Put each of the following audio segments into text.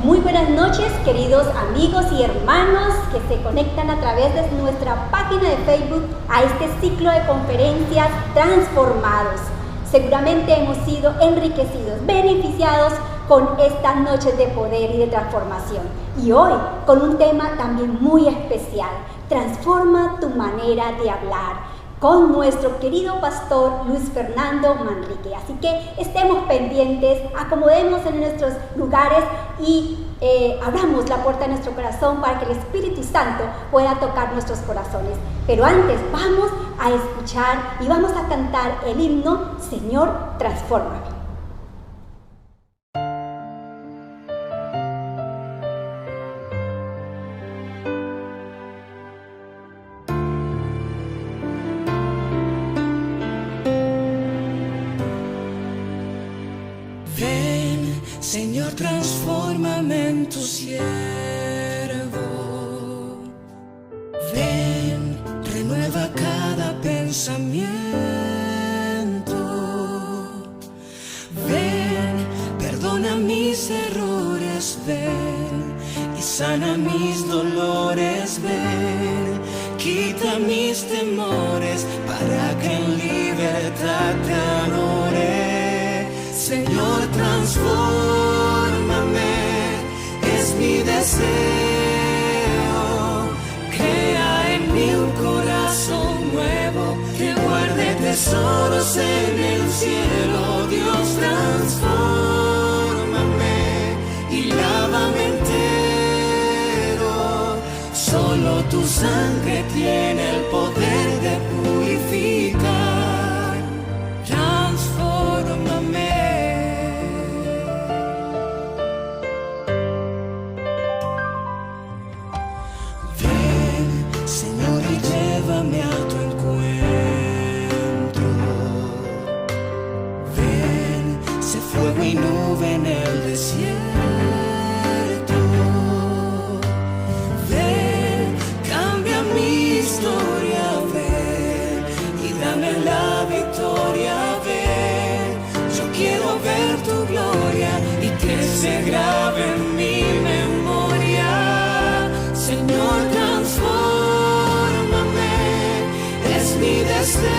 Muy buenas noches, queridos amigos y hermanos que se conectan a través de nuestra página de Facebook a este ciclo de conferencias Transformados. Seguramente hemos sido enriquecidos, beneficiados con estas noches de poder y de transformación. Y hoy con un tema también muy especial: transforma tu manera de hablar, con nuestro querido pastor Luis Fernando Manrique. Así que estemos pendientes, acomodemos en nuestros lugares y abramos la puerta de nuestro corazón para que el Espíritu Santo pueda tocar nuestros corazones. Pero antes vamos a escuchar y vamos a cantar el himno Señor, transfórmame. Señor, transfórmame en tu siervo. Ven, renueva cada pensamiento. Ven, perdona mis errores. Ven y sana mis dolores. Ven, quita mis temores para que en libertad te adore. Señor, transfórmame, es mi deseo. Crea en mí un corazón nuevo que guarde tesoros en el cielo. Dios, transfórmame y lávame entero. Solo tu sangre tiene el poder de purificar. Transfórmame. Señor, y llévame a tu encuentro. Ven, sé fuego y nube en el desierto. Ven, cambia mi historia. Ven y dame la victoria. Ven, yo quiero ver tu gloria y que se grabe en mi memoria. Señor, transfórmame, es mi deseo.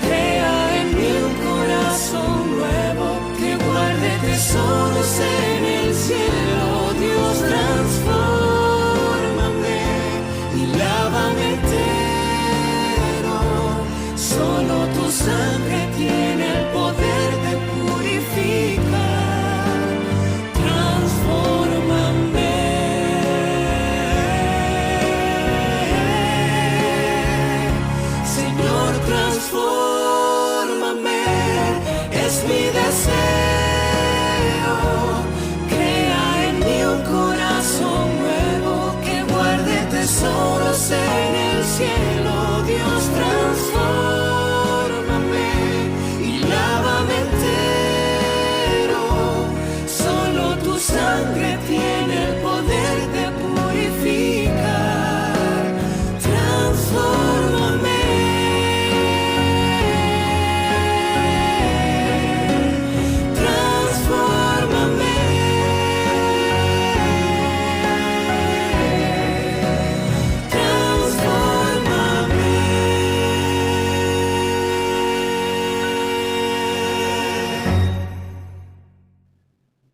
Crea en mí un corazón nuevo que guarde tesoros en el cielo. Dios, transfórmame y lávame entero. Solo tu sangre tiene el poder de purificar. Transfórmame. Transfórmame, es mi deseo. Crea en mí un corazón nuevo que guarde tesoros en el cielo. Dios, transfórmame y lávame entero. Solo tu sangre tiene el poder de purificar. Transfórmame.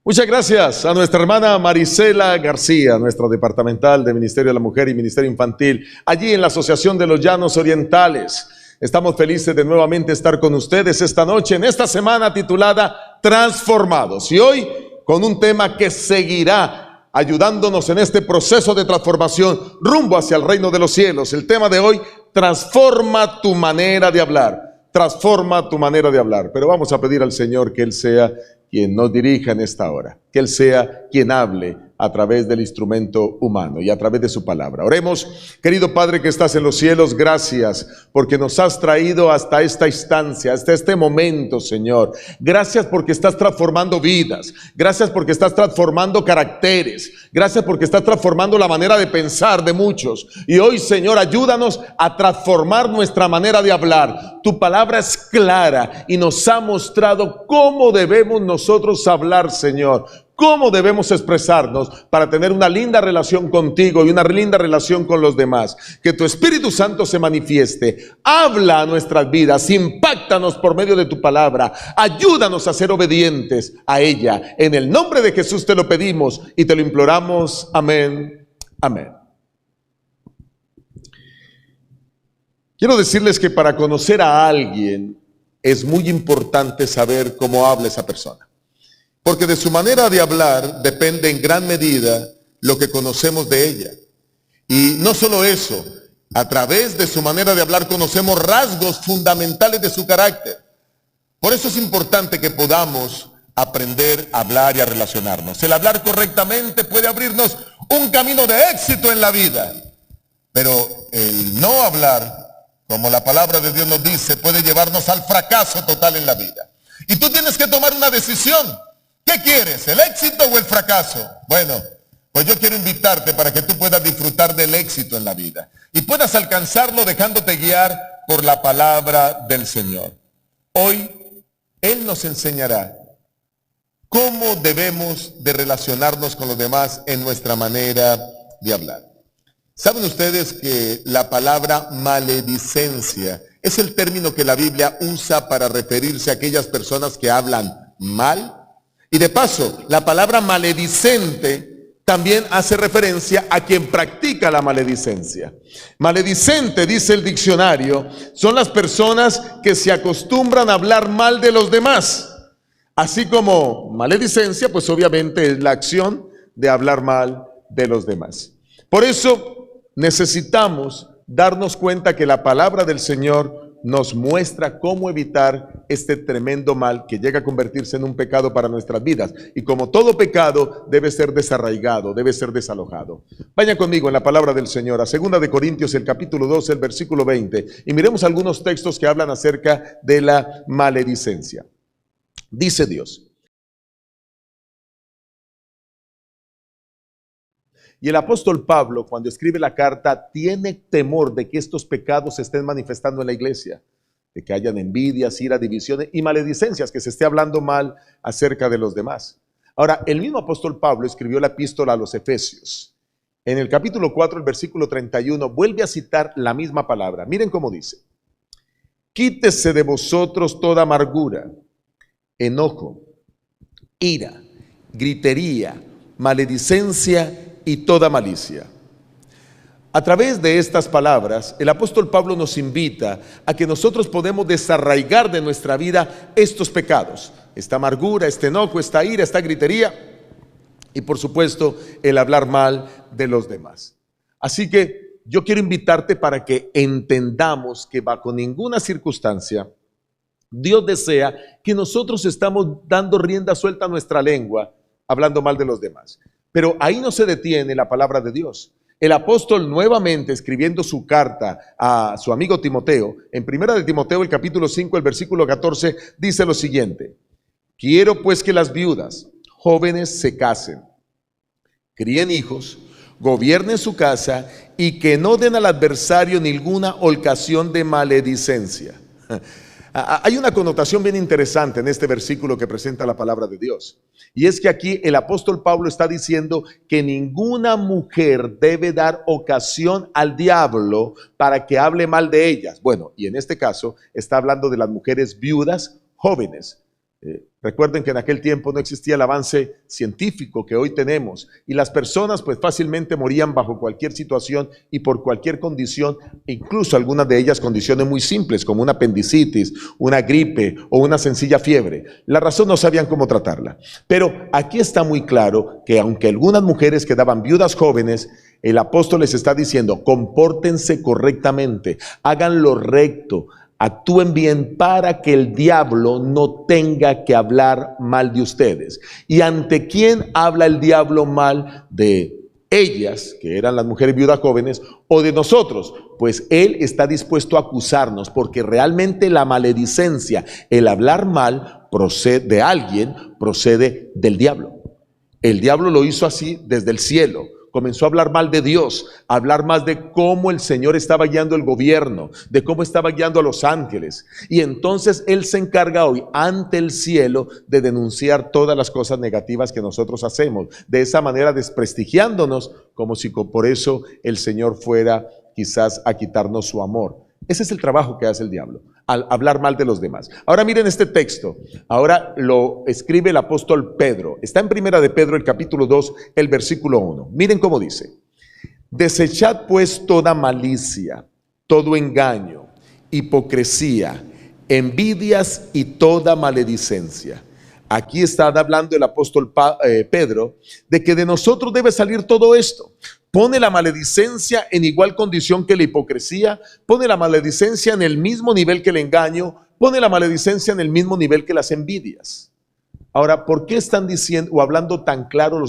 Muchas gracias a nuestra hermana Marisela García, nuestra departamental de Ministerio de la Mujer y Ministerio Infantil, allí en la Asociación de los Llanos Orientales. Estamos felices de nuevamente estar con ustedes esta noche, en esta semana titulada Transformados. Y hoy con un tema que seguirá ayudándonos en este proceso de transformación rumbo hacia el reino de los cielos. El tema de hoy: transforma tu manera de hablar. Transforma tu manera de hablar. Pero vamos a pedir al Señor que Él sea quien nos dirija en esta hora, que Él sea quien hable a través del instrumento humano y a través de su palabra. Oremos. Querido Padre que estás en los cielos, gracias porque nos has traído hasta esta instancia, hasta este momento, Señor. Gracias porque estás transformando vidas. Gracias porque estás transformando caracteres. Gracias porque estás transformando la manera de pensar de muchos. Y hoy, Señor, ayúdanos a transformar nuestra manera de hablar. Tu palabra es clara y nos ha mostrado cómo debemos nosotros hablar, Señor. Cómo debemos expresarnos para tener una linda relación contigo y una linda relación con los demás. Que tu Espíritu Santo se manifieste. Habla a nuestras vidas. Impáctanos por medio de tu palabra. Ayúdanos a ser obedientes a ella. En el nombre de Jesús te lo pedimos y te lo imploramos. Amén. Amén. Quiero decirles que para conocer a alguien es muy importante saber cómo habla esa persona. Porque de su manera de hablar depende en gran medida lo que conocemos de ella. Y no solo eso, a través de su manera de hablar conocemos rasgos fundamentales de su carácter. Por eso es importante que podamos aprender a hablar y a relacionarnos. El hablar correctamente puede abrirnos un camino de éxito en la vida. Pero el no hablar, como la palabra de Dios nos dice, puede llevarnos al fracaso total en la vida. Y tú tienes que tomar una decisión. ¿Qué quieres? ¿El éxito o el fracaso? Bueno, pues yo quiero invitarte para que tú puedas disfrutar del éxito en la vida y puedas alcanzarlo dejándote guiar por la palabra del Señor. Hoy, Él nos enseñará cómo debemos de relacionarnos con los demás en nuestra manera de hablar. ¿Saben ustedes que la palabra maledicencia es el término que la Biblia usa para referirse a aquellas personas que hablan mal? Y de paso, la palabra maledicente también hace referencia a quien practica la maledicencia. Maledicente, dice el diccionario, son las personas que se acostumbran a hablar mal de los demás. Así como maledicencia, pues obviamente es la acción de hablar mal de los demás. Por eso necesitamos darnos cuenta que la palabra del Señor nos muestra cómo evitar este tremendo mal que llega a convertirse en un pecado para nuestras vidas. Y como todo pecado, debe ser desarraigado, debe ser desalojado. Vayan conmigo en la palabra del Señor a 2 de Corintios, el capítulo 12, el versículo 20. Y miremos algunos textos que hablan acerca de la maledicencia. Dice Dios. Y el apóstol Pablo, cuando escribe la carta, tiene temor de que estos pecados se estén manifestando en la iglesia, de que hayan envidias, ira, divisiones y maledicencias, que se esté hablando mal acerca de los demás. Ahora, el mismo apóstol Pablo escribió la epístola a los Efesios. En el capítulo 4, el versículo 31, vuelve a citar la misma palabra. Miren cómo dice: quítese de vosotros toda amargura, enojo, ira, gritería, maledicencia y toda malicia. A través de estas palabras, el apóstol Pablo nos invita a que nosotros podemos desarraigar de nuestra vida estos pecados, esta amargura, este enojo, esta ira, esta gritería y por supuesto el hablar mal de los demás. Así que yo quiero invitarte para que entendamos que bajo ninguna circunstancia Dios desea que nosotros estamos dando rienda suelta a nuestra lengua, hablando mal de los demás. Pero ahí no se detiene la palabra de Dios. El apóstol, nuevamente escribiendo su carta a su amigo Timoteo, en 1 de Timoteo, el capítulo 5, el versículo 14, dice lo siguiente: quiero pues que las viudas jóvenes se casen, críen hijos, gobiernen su casa y que no den al adversario ninguna ocasión de maledicencia. Hay una connotación bien interesante en este versículo que presenta la palabra de Dios. Y es que aquí el apóstol Pablo está diciendo que ninguna mujer debe dar ocasión al diablo para que hable mal de ellas. Bueno, y en este caso está hablando de las mujeres viudas jóvenes. Recuerden que en aquel tiempo no existía el avance científico que hoy tenemos y las personas pues fácilmente morían bajo cualquier situación y por cualquier condición, incluso algunas de ellas condiciones muy simples como una apendicitis, una gripe o una sencilla fiebre. La razón no sabían cómo tratarla. Pero aquí está muy claro que aunque algunas mujeres quedaban viudas jóvenes, el apóstol les está diciendo: compórtense correctamente, hagan lo recto, actúen bien para que el diablo no tenga que hablar mal de ustedes. ¿Y ante quién habla el diablo mal? De ellas, que eran las mujeres viudas jóvenes, o de nosotros. Pues él está dispuesto a acusarnos, porque realmente la maledicencia, el hablar mal de alguien, procede del diablo. El diablo lo hizo así desde el cielo. Comenzó a hablar mal de Dios, a hablar más de cómo el Señor estaba guiando el gobierno, de cómo estaba guiando a los ángeles. Y entonces Él se encarga hoy ante el cielo de denunciar todas las cosas negativas que nosotros hacemos. De esa manera desprestigiándonos, como si por eso el Señor fuera quizás a quitarnos su amor. Ese es el trabajo que hace el diablo, al hablar mal de los demás. Ahora miren este texto, ahora lo escribe el apóstol Pedro. Está en Primera de Pedro, el capítulo 2, el versículo 1. Miren cómo dice: desechad pues toda malicia, todo engaño, hipocresía, envidias y toda maledicencia. Aquí está hablando el apóstol Pedro de que de nosotros debe salir todo esto. Pone la maledicencia en igual condición que la hipocresía, pone la maledicencia en el mismo nivel que el engaño, pone la maledicencia en el mismo nivel que las envidias. Ahora, ¿por qué están diciendo o hablando tan claro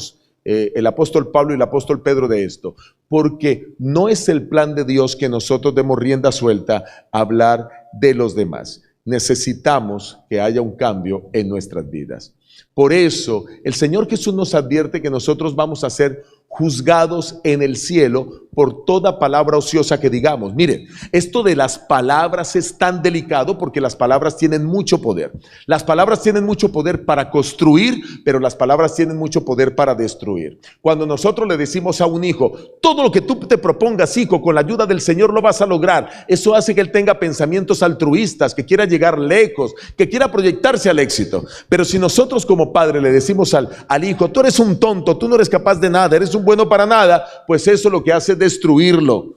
el apóstol Pablo y el apóstol Pedro de esto? Porque no es el plan de Dios que nosotros demos rienda suelta a hablar de los demás. Necesitamos que haya un cambio en nuestras vidas. Por eso el Señor Jesús nos advierte que nosotros vamos a ser juzgados en el cielo por toda palabra ociosa que digamos. Miren, esto de las palabras es tan delicado porque las palabras tienen mucho poder. Las palabras tienen mucho poder para construir, pero las palabras tienen mucho poder para destruir. Cuando nosotros le decimos a un hijo, todo lo que tú te propongas, hijo, con la ayuda del Señor lo vas a lograr, eso hace que él tenga pensamientos altruistas, que quiera llegar lejos, que quiera proyectarse al éxito. Pero si nosotros como padre le decimos al hijo, tú eres un tonto, tú no eres capaz de nada, eres un bueno para nada, pues eso lo que hace es destruirlo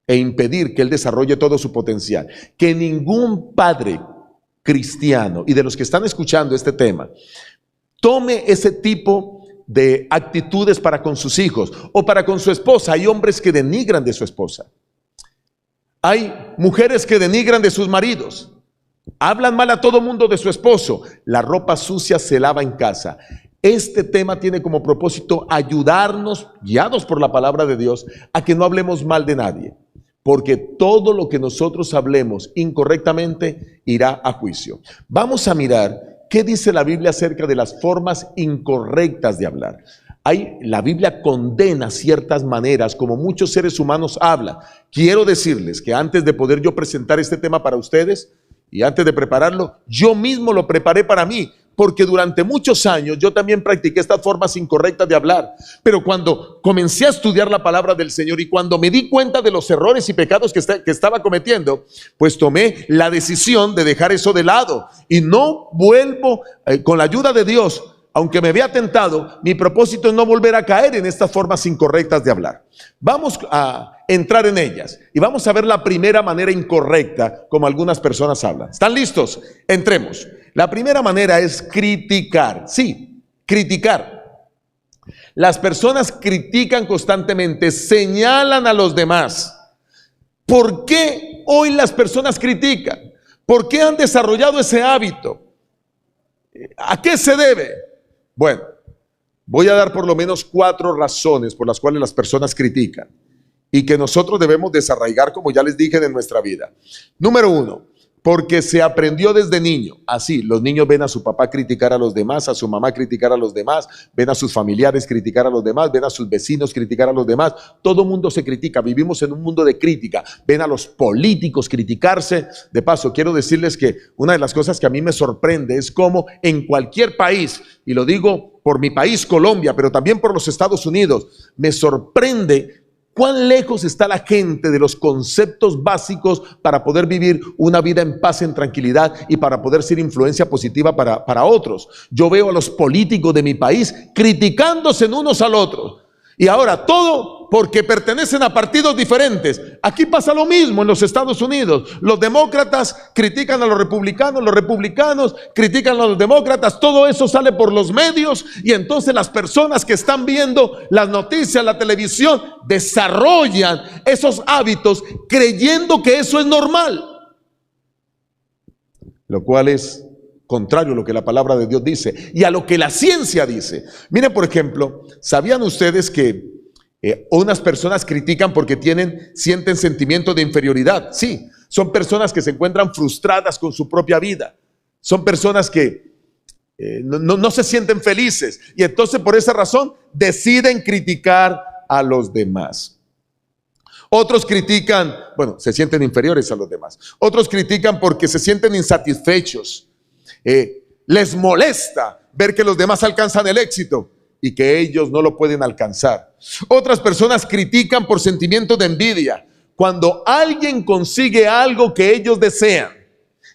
e impedir que él desarrolle todo su potencial. Que ningún padre cristiano, y de los que están escuchando este tema, tome ese tipo de actitudes para con sus hijos o para con su esposa. Hay hombres que denigran de su esposa, hay mujeres que denigran de sus maridos, hablan mal a todo mundo de su esposo. La ropa sucia se lava en casa. Este tema tiene como propósito ayudarnos, guiados por la palabra de Dios, a que no hablemos mal de nadie, porque todo lo que nosotros hablemos incorrectamente irá a juicio. Vamos a mirar qué dice la Biblia acerca de las formas incorrectas de hablar. La Biblia condena ciertas maneras como muchos seres humanos hablan. Quiero decirles que antes de poder yo presentar este tema para ustedes y antes de prepararlo, yo mismo lo preparé para mí, porque durante muchos años yo también practiqué estas formas incorrectas de hablar. Pero cuando comencé a estudiar la palabra del Señor y cuando me di cuenta de los errores y pecados que estaba cometiendo, pues tomé la decisión de dejar eso de lado y no vuelvo, con la ayuda de Dios, aunque me había tentado, mi propósito es no volver a caer en estas formas incorrectas de hablar. Vamos a entrar en ellas y vamos a ver la primera manera incorrecta como algunas personas hablan. ¿Están listos? Entremos. La primera manera es criticar. Sí, criticar. Las personas critican constantemente, señalan a los demás. ¿Por qué hoy las personas critican? ¿Por qué han desarrollado ese hábito? ¿A qué se debe? Bueno, voy a dar por lo menos 4 razones por las cuales las personas critican y que nosotros debemos desarraigar, como ya les dije, de nuestra vida. Número 1, porque se aprendió desde niño. Así, los niños ven a su papá criticar a los demás, a su mamá criticar a los demás, ven a sus familiares criticar a los demás, ven a sus vecinos criticar a los demás. Todo mundo se critica, vivimos en un mundo de crítica. Ven a los políticos criticarse. De paso, quiero decirles que una de las cosas que a mí me sorprende es cómo en cualquier país, y lo digo por mi país, Colombia, pero también por los Estados Unidos, me sorprende cuán lejos está la gente de los conceptos básicos para poder vivir una vida en paz, en tranquilidad y para poder ser influencia positiva para otros. Yo veo a los políticos de mi país criticándose en unos al otros. Y ahora todo porque pertenecen a partidos diferentes. Aquí pasa lo mismo en los Estados Unidos. Los demócratas critican a los republicanos critican a los demócratas. Todo eso sale por los medios y entonces las personas que están viendo las noticias, la televisión, desarrollan esos hábitos creyendo que eso es normal. lo cual es contrario a lo que la palabra de Dios dice y a lo que la ciencia dice. Miren, por ejemplo, ¿sabían ustedes que unas personas critican porque sienten sentimiento de inferioridad? Sí, son personas que se encuentran frustradas con su propia vida. Son personas que no se sienten felices y entonces por esa razón deciden criticar a los demás. Otros critican, se sienten inferiores a los demás. Otros critican porque se sienten insatisfechos. Les molesta ver que los demás alcanzan el éxito y que ellos no lo pueden alcanzar. Otras personas critican por sentimiento de envidia. Cuando alguien consigue algo que ellos desean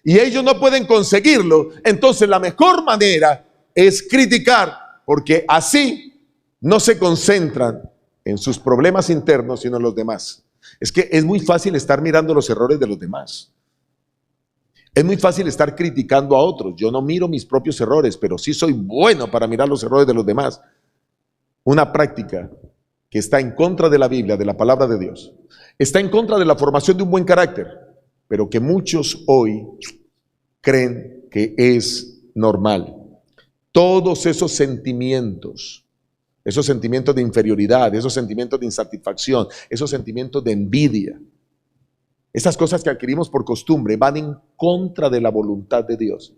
y ellos no pueden conseguirlo, entonces la mejor manera es criticar, porque así no se concentran en sus problemas internos, sino en los demás. Es que es muy fácil estar mirando los errores de los demás. Es muy fácil estar criticando a otros. Yo no miro mis propios errores, pero sí soy bueno para mirar los errores de los demás. Una práctica que está en contra de la Biblia, de la palabra de Dios. Está en contra de la formación de un buen carácter, pero que muchos hoy creen que es normal. Todos esos sentimientos de inferioridad, esos sentimientos de insatisfacción, esos sentimientos de envidia, esas cosas que adquirimos por costumbre van en contra de la voluntad de Dios.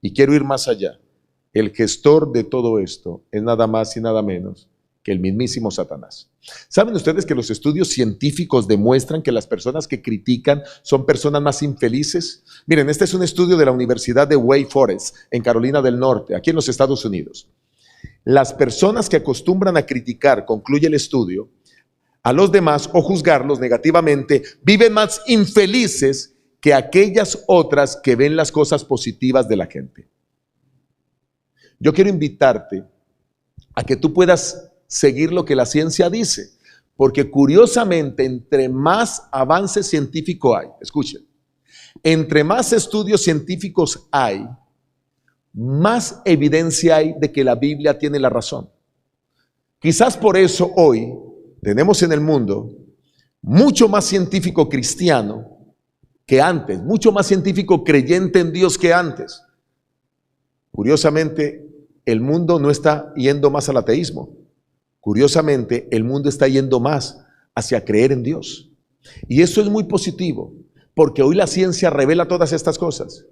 Y quiero ir más allá. El gestor de todo esto es nada más y nada menos que el mismísimo Satanás. ¿Saben ustedes que los estudios científicos demuestran que las personas que critican son personas más infelices? Miren, este es un estudio de la Universidad de Wake Forest en Carolina del Norte, aquí en los Estados Unidos. Las personas que acostumbran a criticar, concluye el estudio, a los demás o juzgarlos negativamente, viven más infelices que aquellas otras que ven las cosas positivas de la gente. Yo quiero invitarte a que tú puedas seguir lo que la ciencia dice, porque curiosamente, entre más avance científico hay, escuchen, entre más estudios científicos hay, más evidencia hay de que la Biblia tiene la razón. Quizás por eso hoy tenemos en el mundo mucho más científico cristiano que antes, mucho más científico creyente en Dios que antes. Curiosamente, el mundo no está yendo más al ateísmo. Curiosamente, el mundo está yendo más hacia creer en Dios. Y eso es muy positivo, porque hoy la ciencia revela todas estas cosas.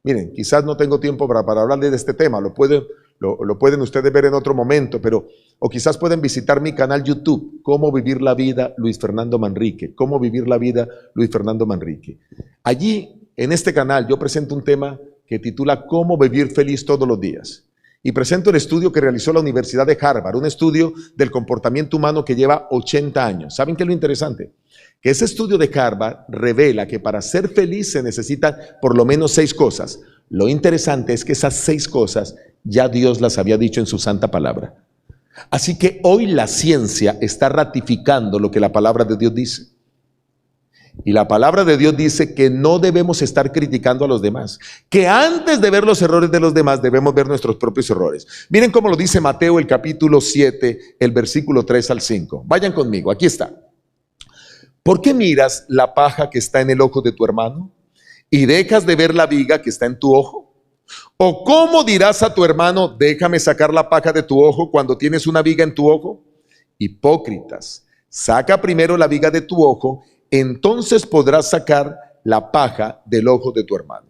Miren, quizás no tengo tiempo para hablarles de este tema, lo pueden ustedes ver en otro momento, o quizás pueden visitar mi canal YouTube, Cómo Vivir la Vida, Luis Fernando Manrique, Cómo Vivir la Vida, Luis Fernando Manrique. Allí, en este canal, yo presento un tema que titula Cómo Vivir Feliz Todos los Días. Y presento el estudio que realizó la Universidad de Harvard, un estudio del comportamiento humano que lleva 80 años. ¿Saben qué es lo interesante? Que ese estudio de Harvard revela que para ser feliz se necesitan por lo menos 6 cosas. Lo interesante es que esas 6 cosas ya Dios las había dicho en su santa palabra. Así que hoy la ciencia está ratificando lo que la palabra de Dios dice. Y la palabra de Dios dice que no debemos estar criticando a los demás, que antes de ver los errores de los demás debemos ver nuestros propios errores. Miren cómo lo dice Mateo, el capítulo 7, el versículo 3 al 5. Vayan conmigo, aquí está. ¿Por qué miras la paja que está en el ojo de tu hermano y dejas de ver la viga que está en tu ojo? ¿O cómo dirás a tu hermano, déjame sacar la paja de tu ojo cuando tienes una viga en tu ojo? Hipócritas, saca primero la viga de tu ojo, entonces podrás sacar la paja del ojo de tu hermano.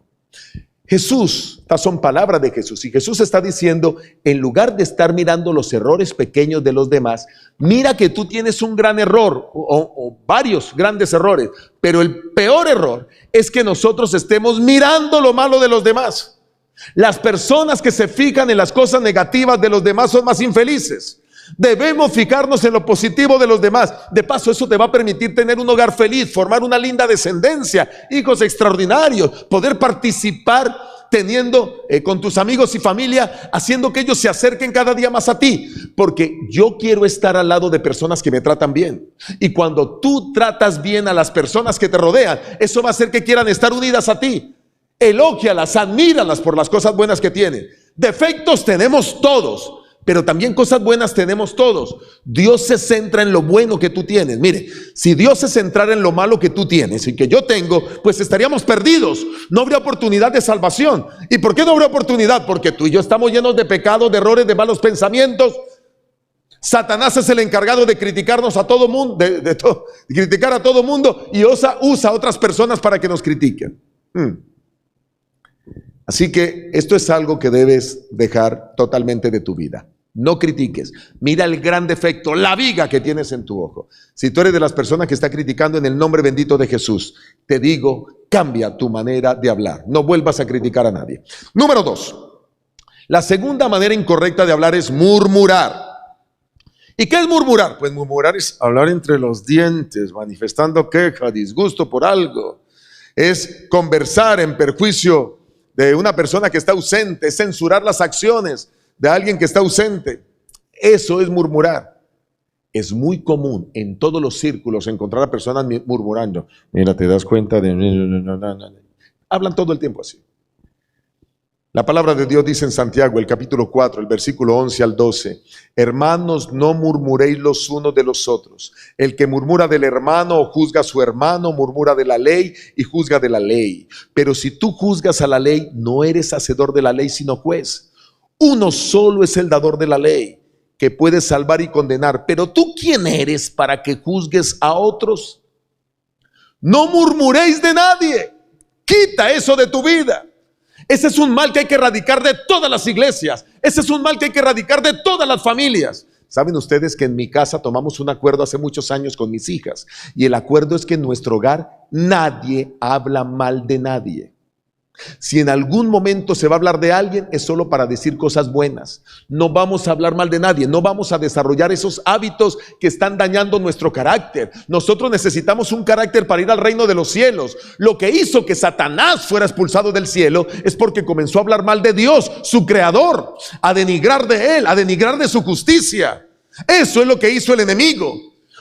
Jesús, estas son palabras de Jesús, y Jesús está diciendo, en lugar de estar mirando los errores pequeños de los demás, mira que tú tienes un gran error o varios grandes errores, pero el peor error es que nosotros estemos mirando lo malo de los demás. Las personas que se fijan en las cosas negativas de los demás son más infelices. Debemos fijarnos en lo positivo de los demás. De paso, eso te va a permitir tener un hogar feliz, formar una linda descendencia, hijos extraordinarios, poder participar teniendo con tus amigos y familia, haciendo que ellos se acerquen cada día más a ti. Porque yo quiero estar al lado de personas que me tratan bien. Y cuando tú tratas bien a las personas que te rodean, eso va a hacer que quieran estar unidas a ti. Elógialas, admíralas por las cosas buenas que tienen. Defectos tenemos todos, pero también cosas buenas tenemos todos. Dios se centra en lo bueno que tú tienes. Mire, si Dios se centrara en lo malo que tú tienes y que yo tengo, pues estaríamos perdidos. No habría oportunidad de salvación. ¿Y por qué no habría oportunidad? Porque tú y yo estamos llenos de pecados, de errores, de malos pensamientos. Satanás es el encargado de criticarnos a todo mundo, de criticar a todo mundo, y usa a otras personas para que nos critiquen. Así que esto es algo que debes dejar totalmente de tu vida. No critiques. Mira el gran defecto, la viga que tienes en tu ojo. Si tú eres de las personas que está criticando, en el nombre bendito de Jesús, te digo, cambia tu manera de hablar. No vuelvas a criticar a nadie. Número 2. La segunda manera incorrecta de hablar es murmurar. ¿Y qué es murmurar? Pues murmurar es hablar entre los dientes, manifestando queja, disgusto por algo. Es conversar en perjuicio de una persona que está ausente, es censurar las acciones de alguien que está ausente. Eso es murmurar. Es muy común en todos los círculos encontrar a personas murmurando. Mira, te das cuenta de... Hablan todo el tiempo así. La palabra de Dios dice en Santiago, el capítulo 4, el versículo 11 al 12, hermanos, no murmuréis los unos de los otros. El que murmura del hermano o juzga a su hermano, murmura de la ley y juzga de la ley. Pero si tú juzgas a la ley, no eres hacedor de la ley, sino juez. Uno solo es el dador de la ley, que puede salvar y condenar. Pero tú, ¿quién eres para que juzgues a otros? No murmuréis de nadie. Quita eso de tu vida. Ese es un mal que hay que erradicar de todas las iglesias. Ese es un mal que hay que erradicar de todas las familias. Saben ustedes que en mi casa tomamos un acuerdo hace muchos años con mis hijas. Y el acuerdo es que en nuestro hogar nadie habla mal de nadie. Si en algún momento se va a hablar de alguien, es solo para decir cosas buenas. No vamos a hablar mal de nadie, no vamos a desarrollar esos hábitos que están dañando nuestro carácter. Nosotros necesitamos un carácter para ir al reino de los cielos. Lo que hizo que Satanás fuera expulsado del cielo es porque comenzó a hablar mal de Dios, su creador, a denigrar de él, a denigrar de su justicia. Eso es lo que hizo el enemigo.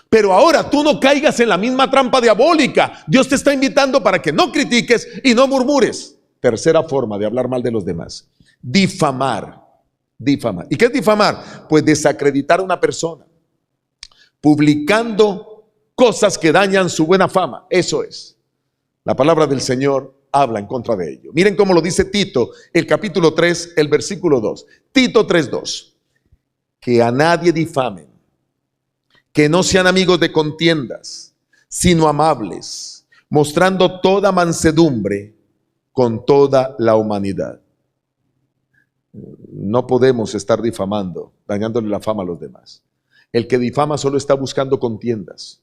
Pero ahora tú no caigas en la misma trampa diabólica. Dios te está invitando para que no critiques y no murmures. Tercera forma de hablar mal de los demás: difamar. Difamar. ¿Y qué es difamar? Pues desacreditar a una persona, publicando cosas que dañan su buena fama. Eso es. La palabra del Señor habla en contra de ello. Miren cómo lo dice Tito, el capítulo 3, el versículo 2. Tito 3:2. Que a nadie difamen, que no sean amigos de contiendas, sino amables, mostrando toda mansedumbre con toda la humanidad. No podemos estar difamando, dañándole la fama a los demás. El que difama solo está buscando contiendas.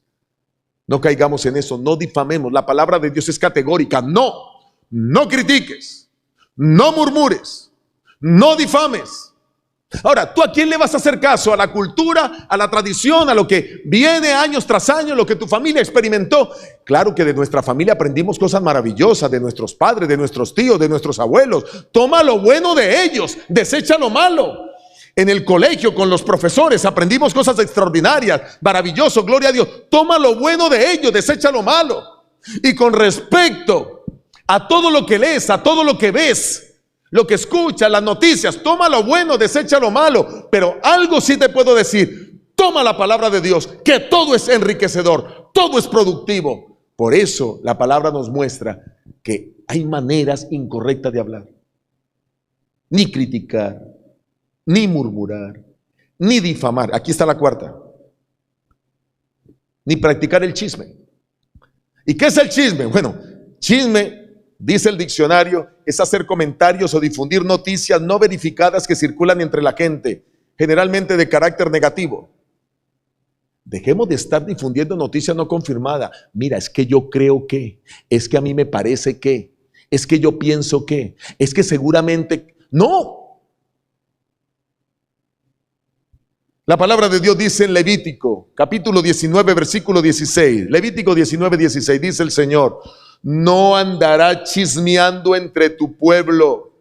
No caigamos en eso, no difamemos. La palabra de Dios es categórica. No critiques, no murmures, no difames. Ahora, ¿tú a quién le vas a hacer caso? ¿A la cultura, a la tradición, a lo que viene años tras años, lo que tu familia experimentó? Claro que de nuestra familia aprendimos cosas maravillosas, de nuestros padres, de nuestros tíos, de nuestros abuelos. Toma lo bueno de ellos, desecha lo malo. En el colegio con los profesores aprendimos cosas extraordinarias, maravilloso, gloria a Dios. Toma lo bueno de ellos, desecha lo malo. Y con respecto a todo lo que lees, a todo lo que ves, lo que escuchas, las noticias, toma lo bueno, desecha lo malo. Pero algo sí te puedo decir: toma la palabra de Dios, que todo es enriquecedor, todo es productivo. Por eso la palabra nos muestra que hay maneras incorrectas de hablar. Ni criticar, ni murmurar, ni difamar. Aquí está la cuarta. Ni practicar el chisme. ¿Y qué es el chisme? Bueno, chisme, dice el diccionario, es hacer comentarios o difundir noticias no verificadas que circulan entre la gente, generalmente de carácter negativo. Dejemos de estar difundiendo noticias no confirmadas. Mira, es que yo creo que, es que a mí me parece que, es que yo pienso que, es que seguramente. No. La palabra de Dios dice en Levítico, capítulo 19, versículo 16. Levítico 19, 16, dice el Señor: no andará chismeando entre tu pueblo.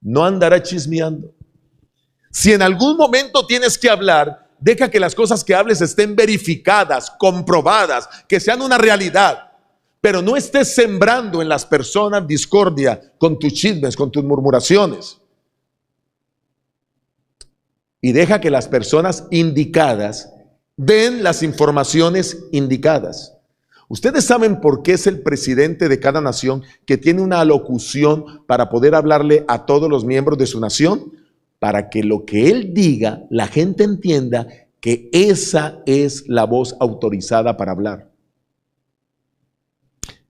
No andará chismeando. Si en algún momento tienes que hablar, deja que las cosas que hables estén verificadas, comprobadas, que sean una realidad. Pero no estés sembrando en las personas discordia con tus chismes, con tus murmuraciones. y deja que las personas indicadas den las informaciones indicadas. ¿Ustedes saben por qué es el presidente de cada nación que tiene una alocución para poder hablarle a todos los miembros de su nación? Para que lo que él diga, la gente entienda que esa es la voz autorizada para hablar.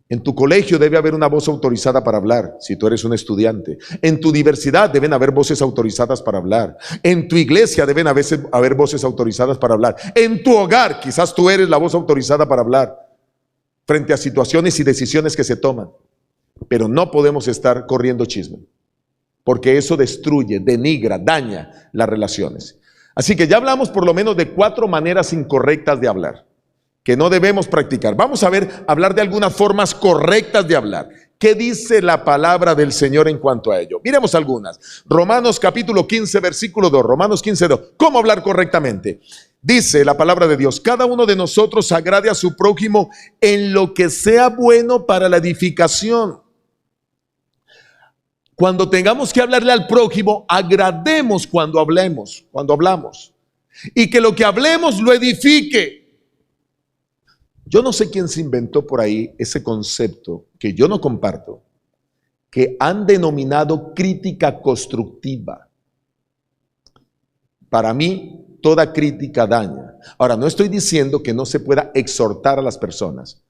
En tu colegio debe haber una voz autorizada para hablar, si tú eres un estudiante. En tu universidad deben haber voces autorizadas para hablar. En tu iglesia deben haber voces autorizadas para hablar. En tu hogar, quizás tú eres la voz autorizada para hablar frente a situaciones y decisiones que se toman. Pero no podemos estar corriendo chisme, porque eso destruye, denigra, daña las relaciones. Así que ya hablamos por lo menos de 4 maneras incorrectas de hablar que no debemos practicar. Vamos a hablar de algunas formas correctas de hablar. ¿Qué dice la palabra del Señor en cuanto a ello? Miremos algunas. Romanos capítulo 15, versículo 2. Romanos 15, 2. ¿Cómo hablar correctamente? Dice la palabra de Dios: cada uno de nosotros agrade a su prójimo en lo que sea bueno para la edificación. Cuando tengamos que hablarle al prójimo, agrademos cuando hablamos. Y que lo que hablemos lo edifique. Yo no sé quién se inventó por ahí ese concepto que yo no comparto, que han denominado crítica constructiva. Para mí, toda crítica daña. Ahora, no estoy diciendo que no se pueda exhortar a las personas,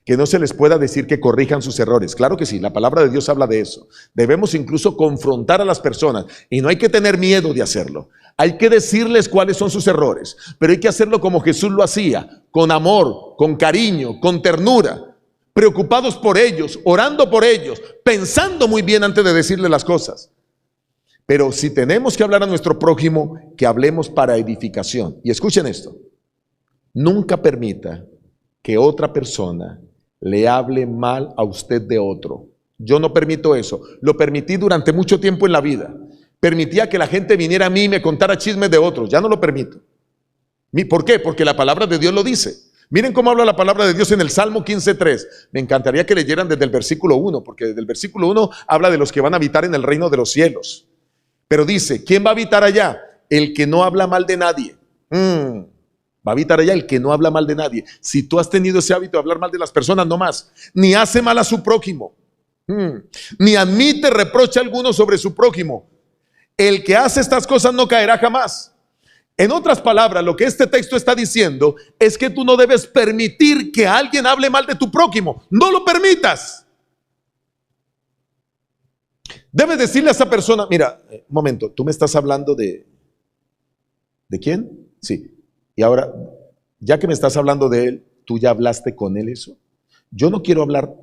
que no se les pueda decir que corrijan sus errores. Claro que sí, la palabra de Dios habla de eso. Debemos incluso confrontar a las personas y no hay que tener miedo de hacerlo. Hay que decirles cuáles son sus errores, pero hay que hacerlo como Jesús lo hacía, con amor, con cariño, con ternura, preocupados por ellos, orando por ellos, pensando muy bien antes de decirles las cosas. Pero si tenemos que hablar a nuestro prójimo, que hablemos para edificación. Y escuchen esto: nunca permita que otra persona le hable mal a usted de otro. Yo no permito eso. Lo permití durante mucho tiempo en la vida. Permitía que la gente viniera a mí y me contara chismes de otros. Ya no lo permito. ¿Por qué? Porque la palabra de Dios lo dice. Miren cómo habla la palabra de Dios en el Salmo 15:3. Me encantaría que leyeran desde el versículo 1, porque desde el versículo 1 habla de los que van a habitar en el reino de los cielos. Pero dice, ¿quién va a habitar allá? El que no habla mal de nadie. Va a habitar allá el que no habla mal de nadie. Si tú has tenido ese hábito de hablar mal de las personas, no más. Ni hace mal a su prójimo. Ni admite reproche alguno sobre su prójimo. El que hace estas cosas no caerá jamás. En otras palabras, lo que este texto está diciendo es que tú no debes permitir que alguien hable mal de tu prójimo. No lo permitas. Debes decirle a esa persona: mira, un momento, tú me estás hablando ¿de quién? Sí. Y ahora, ya que me estás hablando de él, ¿tú ya hablaste con él eso? Yo no quiero hablar,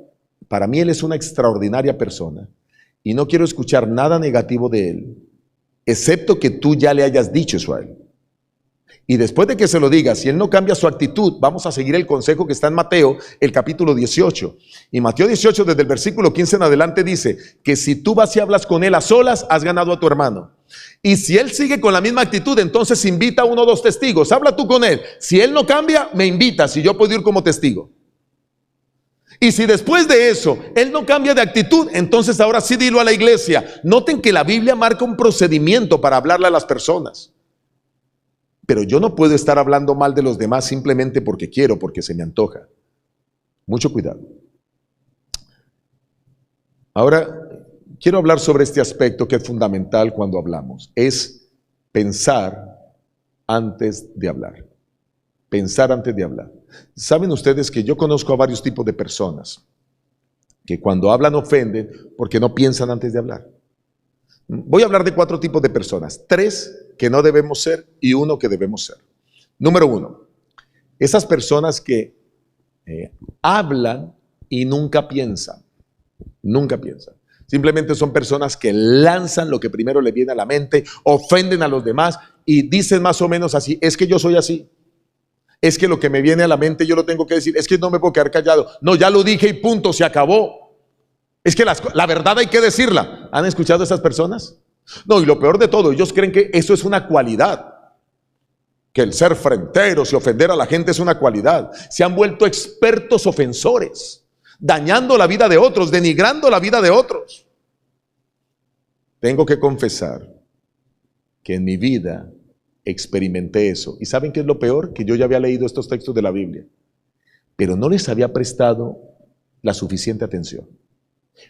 para mí él es una extraordinaria persona y no quiero escuchar nada negativo de él, excepto que tú ya le hayas dicho eso a él. Y después de que se lo digas, si él no cambia su actitud, vamos a seguir el consejo que está en Mateo, el capítulo 18. Y Mateo 18, desde el versículo 15 en adelante, dice que si tú vas y hablas con él a solas, has ganado a tu hermano. Y si él sigue con la misma actitud, entonces invita a 1 o 2 testigos. Habla tú con él. Si él no cambia, me invitas y yo puedo ir como testigo. Y si después de eso él no cambia de actitud, entonces ahora sí dilo a la iglesia. Noten que la Biblia marca un procedimiento para hablarle a las personas. Pero yo no puedo estar hablando mal de los demás simplemente porque quiero, porque se me antoja. Mucho cuidado. Ahora, quiero hablar sobre este aspecto que es fundamental cuando hablamos. Es pensar antes de hablar. Pensar antes de hablar. Saben ustedes que yo conozco a varios tipos de personas que cuando hablan ofenden porque no piensan antes de hablar. Voy a hablar de 4 tipos de personas. 3 que no debemos ser y 1 que debemos ser. Número 1, esas personas que hablan y nunca piensan. Nunca piensan. Simplemente son personas que lanzan lo que primero les viene a la mente, ofenden a los demás y dicen más o menos así: es que yo soy así. Es que lo que me viene a la mente yo lo tengo que decir. Es que no me puedo quedar callado. No, ya lo dije y punto, se acabó. Es que la verdad hay que decirla. ¿Han escuchado a esas personas? No, y lo peor de todo, ellos creen que eso es una cualidad. Que el ser fronteros y ofender a la gente es una cualidad. Se han vuelto expertos ofensores, dañando la vida de otros, denigrando la vida de otros. Tengo que confesar que en mi vida experimenté eso. ¿Y saben qué es lo peor? Que yo ya había leído estos textos de la Biblia, pero no les había prestado la suficiente atención.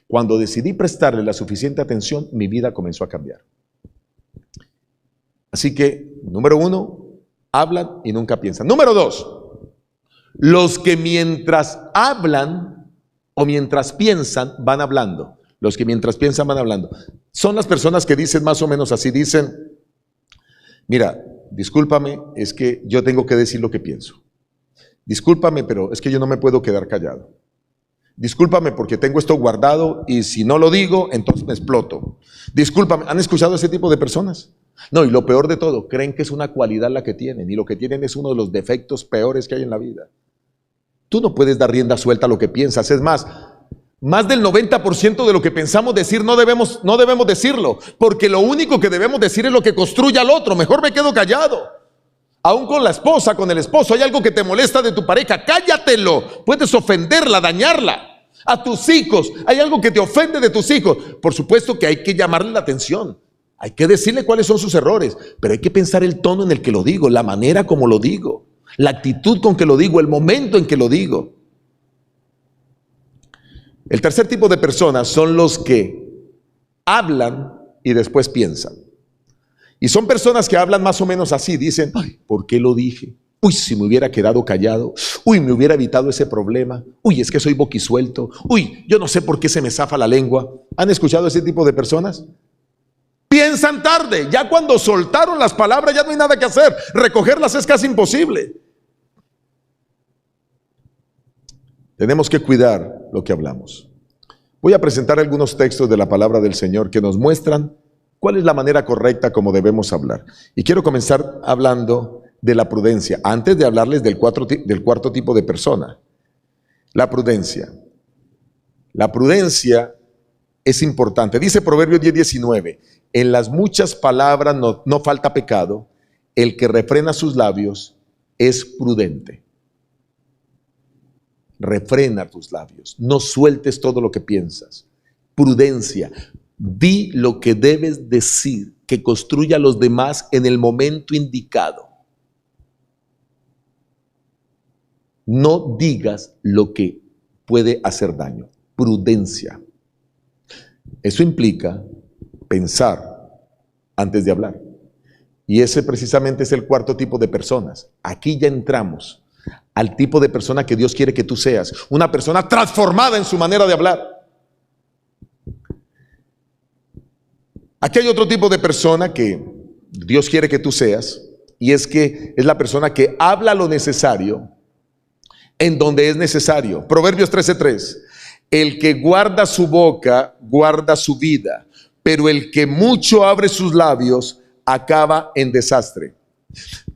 Cuando decidí prestarle la suficiente atención, mi vida comenzó a cambiar. Así que, número 1, hablan y nunca piensan. Número 2, los que mientras hablan o mientras piensan van hablando. Los que mientras piensan van hablando. Son las personas que dicen más o menos así, dicen, mira, discúlpame, es que yo tengo que decir lo que pienso. Discúlpame, pero es que yo no me puedo quedar callado. Discúlpame porque tengo esto guardado y si no lo digo, entonces me exploto. Discúlpame, ¿han escuchado a ese tipo de personas? No, y lo peor de todo, creen que es una cualidad la que tienen y lo que tienen es uno de los defectos peores que hay en la vida. Tú no puedes dar rienda suelta a lo que piensas, es más del 90% de lo que pensamos decir no debemos decirlo, porque lo único que debemos decir es lo que construye al otro. Mejor me quedo callado. Aún con la esposa, con el esposo, hay algo que te molesta de tu pareja, cállatelo. Puedes ofenderla, dañarla. A tus hijos, hay algo que te ofende de tus hijos. Por supuesto que hay que llamarle la atención. Hay que decirle cuáles son sus errores, pero hay que pensar el tono en el que lo digo, la manera como lo digo, la actitud con que lo digo, el momento en que lo digo. El tercer tipo de personas son los que hablan y después piensan. Y son personas que hablan más o menos así, dicen, ay, ¿por qué lo dije? Uy, si me hubiera quedado callado. Uy, me hubiera evitado ese problema. Uy, es que soy boquisuelto. Uy, yo no sé por qué se me zafa la lengua. ¿Han escuchado ese tipo de personas? Piensan tarde, ya cuando soltaron las palabras ya no hay nada que hacer. Recogerlas es casi imposible. Tenemos que cuidar lo que hablamos. Voy a presentar algunos textos de la palabra del Señor que nos muestran cuál es la manera correcta como debemos hablar. Y quiero comenzar hablando de la prudencia, antes de hablarles del cuarto tipo de persona. La prudencia. La prudencia es importante. Dice Proverbios 10:19, en las muchas palabras no falta pecado, el que refrena sus labios es prudente. Refrena tus labios, no sueltes todo lo que piensas. Prudencia, di lo que debes decir, que construya a los demás en el momento indicado. No digas lo que puede hacer daño. Prudencia. Eso implica pensar antes de hablar. Y ese precisamente es el cuarto tipo de personas. Aquí ya entramos al tipo de persona que Dios quiere que tú seas. Una persona transformada en su manera de hablar. Aquí hay otro tipo de persona que Dios quiere que tú seas. Y es que es la persona que habla lo necesario en donde es necesario. Proverbios 13:3. El que guarda su boca, guarda su vida. Pero el que mucho abre sus labios, acaba en desastre.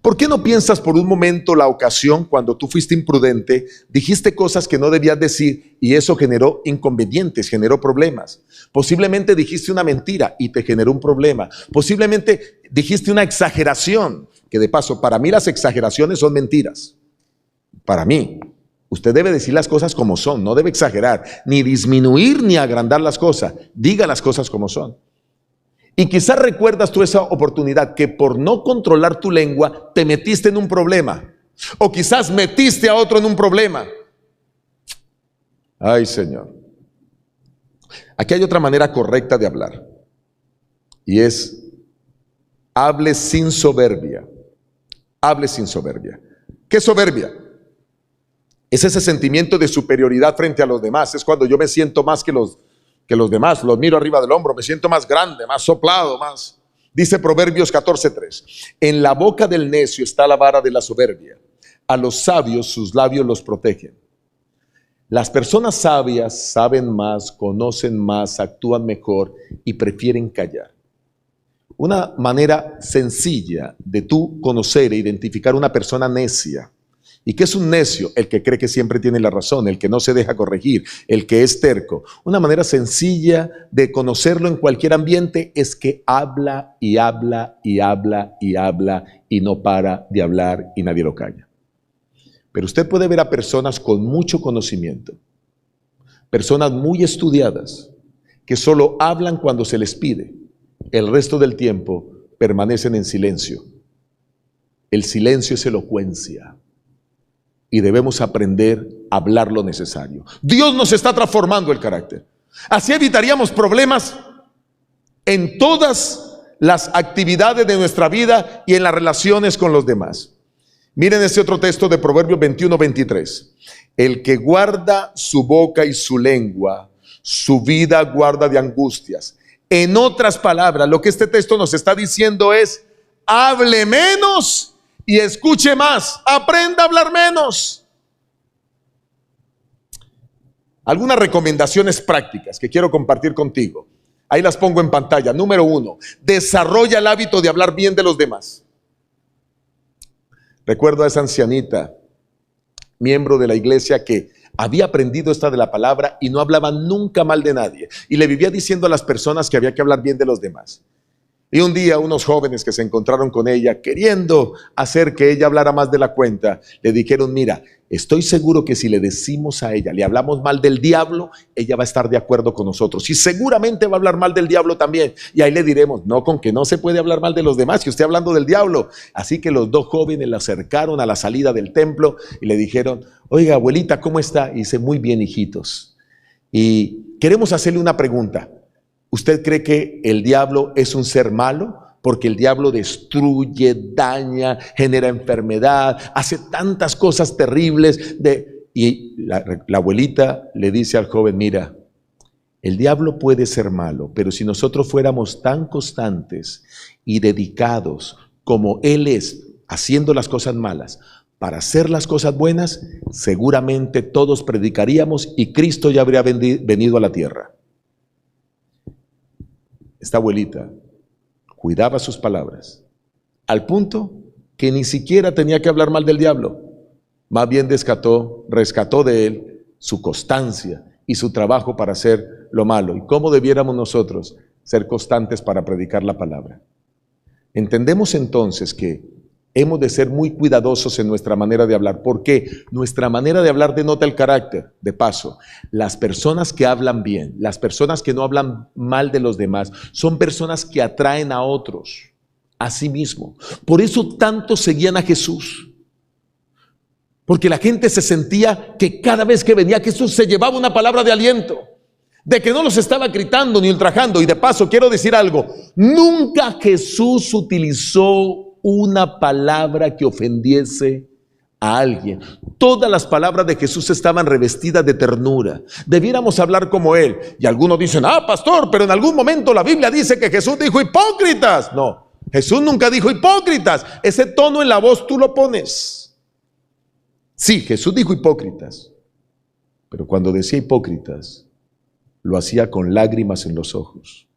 ¿Por qué no piensas por un momento la ocasión cuando tú fuiste imprudente, dijiste cosas que no debías decir y eso generó inconvenientes, generó problemas? Posiblemente dijiste una mentira y te generó un problema. Posiblemente dijiste una exageración, que de paso, para mí las exageraciones son mentiras. Para mí, usted debe decir las cosas como son, no debe exagerar, ni disminuir ni agrandar las cosas. Diga las cosas como son. Y quizás recuerdas tú esa oportunidad que por no controlar tu lengua te metiste en un problema. O quizás metiste a otro en un problema. Ay, Señor. Aquí hay otra manera correcta de hablar. Y es, hable sin soberbia. Hable sin soberbia. ¿Qué es soberbia? Es ese sentimiento de superioridad frente a los demás. Es cuando yo me siento más que los demás, los miro arriba del hombro, me siento más grande, más soplado, más. Dice Proverbios 14:3, en la boca del necio está la vara de la soberbia, a los sabios sus labios los protegen. Las personas sabias saben más, conocen más, actúan mejor y prefieren callar. Una manera sencilla de tú conocer e identificar una persona necia. ¿Y qué es un necio? El que cree que siempre tiene la razón, el que no se deja corregir, el que es terco. Una manera sencilla de conocerlo en cualquier ambiente es que habla y habla y habla y habla y no para de hablar y nadie lo calla. Pero usted puede ver a personas con mucho conocimiento, personas muy estudiadas, que solo hablan cuando se les pide. El resto del tiempo permanecen en silencio. El silencio es elocuencia y debemos aprender a hablar lo necesario. Dios nos está transformando el carácter. Así evitaríamos problemas en todas las actividades de nuestra vida y en las relaciones con los demás. Miren este otro texto de Proverbios 21:23. El que guarda su boca y su lengua, su vida guarda de angustias. En otras palabras, lo que este texto nos está diciendo es: hable menos y escuche más. Aprenda a hablar menos. Algunas recomendaciones prácticas que quiero compartir contigo. Ahí las pongo en pantalla. Número 1, desarrolla el hábito de hablar bien de los demás. Recuerdo a esa ancianita, miembro de la iglesia, que había aprendido esta de la palabra y no hablaba nunca mal de nadie. Y le vivía diciendo a las personas que había que hablar bien de los demás. Y un día unos jóvenes que se encontraron con ella, queriendo hacer que ella hablara más de la cuenta, le dijeron: mira, estoy seguro que si le decimos a ella, le hablamos mal del diablo, ella va a estar de acuerdo con nosotros. Y seguramente va a hablar mal del diablo también. Y ahí le diremos: no, con que no se puede hablar mal de los demás, que usted hablando del diablo. Así que los dos jóvenes la acercaron a la salida del templo y le dijeron: oiga, abuelita, ¿cómo está? Y dice: muy bien, hijitos. Y queremos hacerle una pregunta. ¿Usted cree que el diablo es un ser malo? Porque el diablo destruye, daña, genera enfermedad, hace tantas cosas terribles. Y la abuelita le dice al joven: mira, el diablo puede ser malo, pero si nosotros fuéramos tan constantes y dedicados como él es, haciendo las cosas malas, para hacer las cosas buenas, seguramente todos predicaríamos y Cristo ya habría venido a la tierra. Esta abuelita cuidaba sus palabras, al punto que ni siquiera tenía que hablar mal del diablo. Más bien rescató de él su constancia y su trabajo para hacer lo malo. ¿Y cómo debiéramos nosotros ser constantes para predicar la palabra? Entendemos entonces que hemos de ser muy cuidadosos en nuestra manera de hablar, porque nuestra manera de hablar denota el carácter. De paso, las personas que hablan bien, las personas que no hablan mal de los demás, son personas que atraen a otros a sí mismo. Por eso tantos seguían a Jesús, porque la gente se sentía que cada vez que venía Jesús se llevaba una palabra de aliento, de que no los estaba gritando ni ultrajando. Y de paso quiero decir algo: nunca Jesús utilizó una palabra que ofendiese a alguien. Todas las palabras de Jesús estaban revestidas de ternura. Debiéramos hablar como él. Y algunos dicen: pastor, pero en algún momento la Biblia dice que Jesús dijo hipócritas. No, Jesús nunca dijo hipócritas. Ese tono en la voz tú lo pones. Sí, Jesús dijo hipócritas, pero cuando decía hipócritas, lo hacía con lágrimas en los ojos,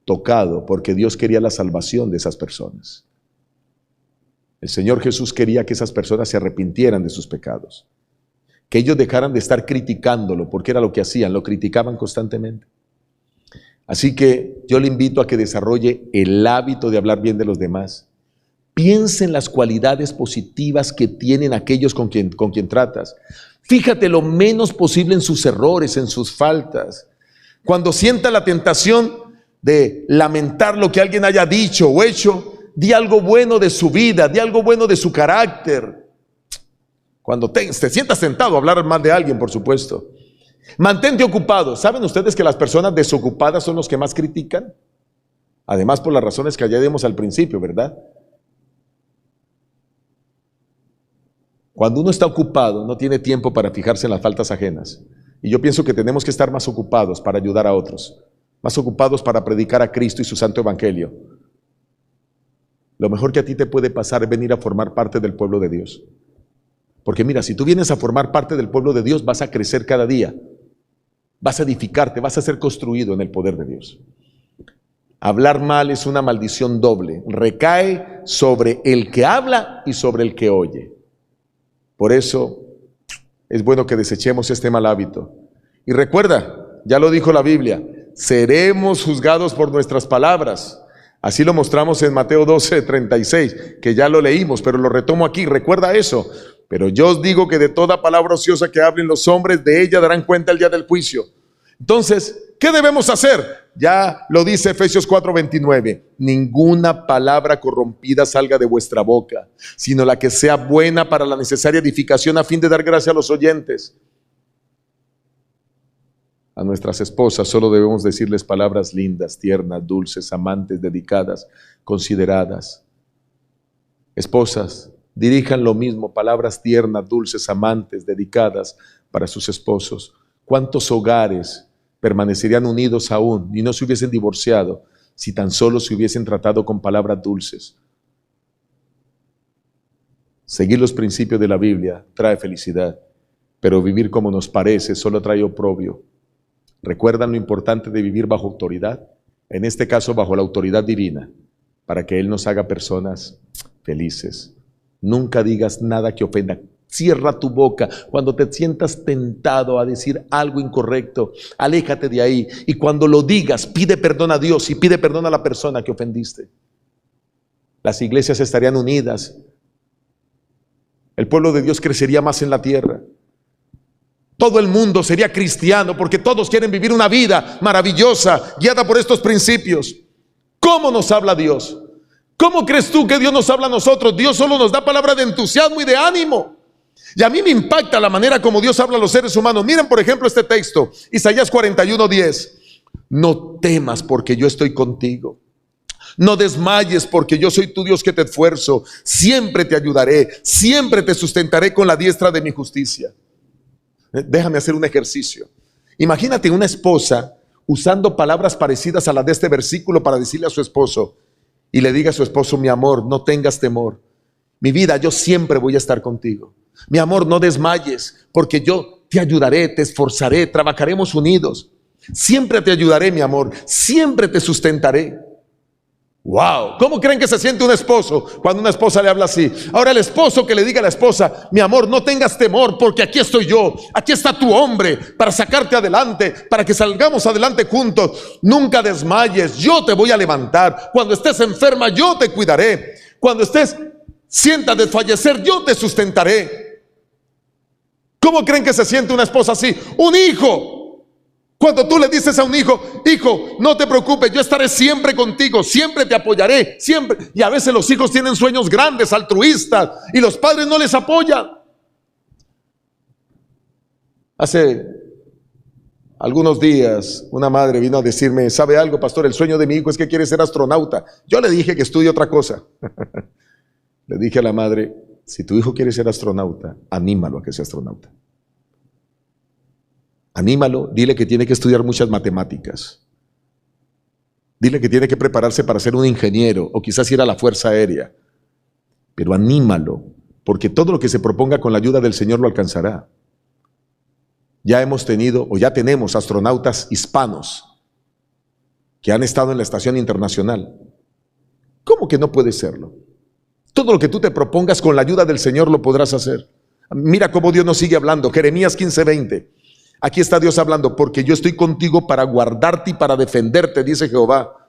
tocado porque Dios quería la salvación de esas personas. El Señor Jesús quería que esas personas se arrepintieran de sus pecados, que ellos dejaran de estar criticándolo, porque era lo que hacían, lo criticaban constantemente. Así que yo le invito a que desarrolle el hábito de hablar bien de los demás. Piensa en las cualidades positivas que tienen aquellos con quien tratas. Fíjate lo menos posible en sus errores, en sus faltas. Cuando sienta la tentación de lamentar lo que alguien haya dicho o hecho, di algo bueno de su vida, di algo bueno de su carácter. Cuando te sientas tentado a hablar mal de alguien, por supuesto. Mantente ocupado. ¿Saben ustedes que las personas desocupadas son los que más critican? Además, por las razones que añadimos al principio, ¿verdad? Cuando uno está ocupado, no tiene tiempo para fijarse en las faltas ajenas. Y yo pienso que tenemos que estar más ocupados para ayudar a otros, más ocupados para predicar a Cristo y su santo evangelio. Lo mejor que a ti te puede pasar es venir a formar parte del pueblo de Dios. Porque mira, si tú vienes a formar parte del pueblo de Dios, vas a crecer cada día, vas a edificarte, vas a ser construido en el poder de Dios. Hablar mal es una maldición doble, recae sobre el que habla y sobre el que oye. Por eso es bueno que desechemos este mal hábito. Y recuerda, ya lo dijo la Biblia, seremos juzgados por nuestras palabras. Así lo mostramos en Mateo 12:36, que ya lo leímos, pero lo retomo aquí. Recuerda eso. Pero yo os digo que de toda palabra ociosa que hablen los hombres, de ella darán cuenta el día del juicio. Entonces, ¿qué debemos hacer? Ya lo dice Efesios 4:29. Ninguna palabra corrompida salga de vuestra boca, sino la que sea buena para la necesaria edificación a fin de dar gracia a los oyentes. A nuestras esposas solo debemos decirles palabras lindas, tiernas, dulces, amantes, dedicadas, consideradas. Esposas, dirijan lo mismo, palabras tiernas, dulces, amantes, dedicadas para sus esposos. ¿Cuántos hogares permanecerían unidos aún y no se hubiesen divorciado si tan solo se hubiesen tratado con palabras dulces? Seguir los principios de la Biblia trae felicidad, pero vivir como nos parece solo trae oprobio. ¿Recuerdan lo importante de vivir bajo autoridad? En este caso, bajo la autoridad divina, para que Él nos haga personas felices. Nunca digas nada que ofenda. Cierra tu boca cuando te sientas tentado a decir algo incorrecto. Aléjate de ahí, y cuando lo digas, pide perdón a Dios y pide perdón a la persona que ofendiste. Las iglesias estarían unidas. El pueblo de Dios crecería más en la tierra. Todo el mundo sería cristiano porque todos quieren vivir una vida maravillosa, guiada por estos principios. ¿Cómo nos habla Dios? ¿Cómo crees tú que Dios nos habla a nosotros? Dios solo nos da palabras de entusiasmo y de ánimo. Y a mí me impacta la manera como Dios habla a los seres humanos. Miren, por ejemplo, este texto, Isaías 41:10. No temas porque yo estoy contigo. No desmayes porque yo soy tu Dios que te esfuerzo. Siempre te ayudaré, siempre te sustentaré con la diestra de mi justicia. Déjame hacer un ejercicio. Imagínate una esposa usando palabras parecidas a las de este versículo para decirle a su esposo, y le diga a su esposo: mi amor, no tengas temor. Mi vida, yo siempre voy a estar contigo. Mi amor, no desmayes, porque yo te ayudaré, te esforzaré, trabajaremos unidos. Siempre te ayudaré, mi amor, siempre te sustentaré. Wow, ¿cómo creen que se siente un esposo cuando una esposa le habla así? Ahora el esposo que le diga a la esposa: mi amor, no tengas temor porque aquí estoy yo, aquí está tu hombre para sacarte adelante, para que salgamos adelante juntos. Nunca desmayes, yo te voy a levantar. Cuando estés enferma, yo te cuidaré. Cuando estés sienta desfallecer, yo te sustentaré. ¿Cómo creen que se siente una esposa así? Un hijo. Cuando tú le dices a un hijo: hijo, no te preocupes, yo estaré siempre contigo, siempre te apoyaré, siempre. Y a veces los hijos tienen sueños grandes, altruistas, y los padres no les apoyan. Hace algunos días una madre vino a decirme: ¿sabe algo, pastor? El sueño de mi hijo es que quiere ser astronauta. Yo le dije que estudie otra cosa. Le dije a la madre: si tu hijo quiere ser astronauta, anímalo a que sea astronauta. Anímalo, dile que tiene que estudiar muchas matemáticas. Dile que tiene que prepararse para ser un ingeniero o quizás ir a la Fuerza Aérea. Pero anímalo, porque todo lo que se proponga con la ayuda del Señor lo alcanzará. Ya hemos tenido o ya tenemos astronautas hispanos que han estado en la Estación Internacional. ¿Cómo que no puede serlo? Todo lo que tú te propongas con la ayuda del Señor lo podrás hacer. Mira cómo Dios nos sigue hablando. Jeremías 15:20. Aquí está Dios hablando: porque yo estoy contigo para guardarte y para defenderte, dice Jehová.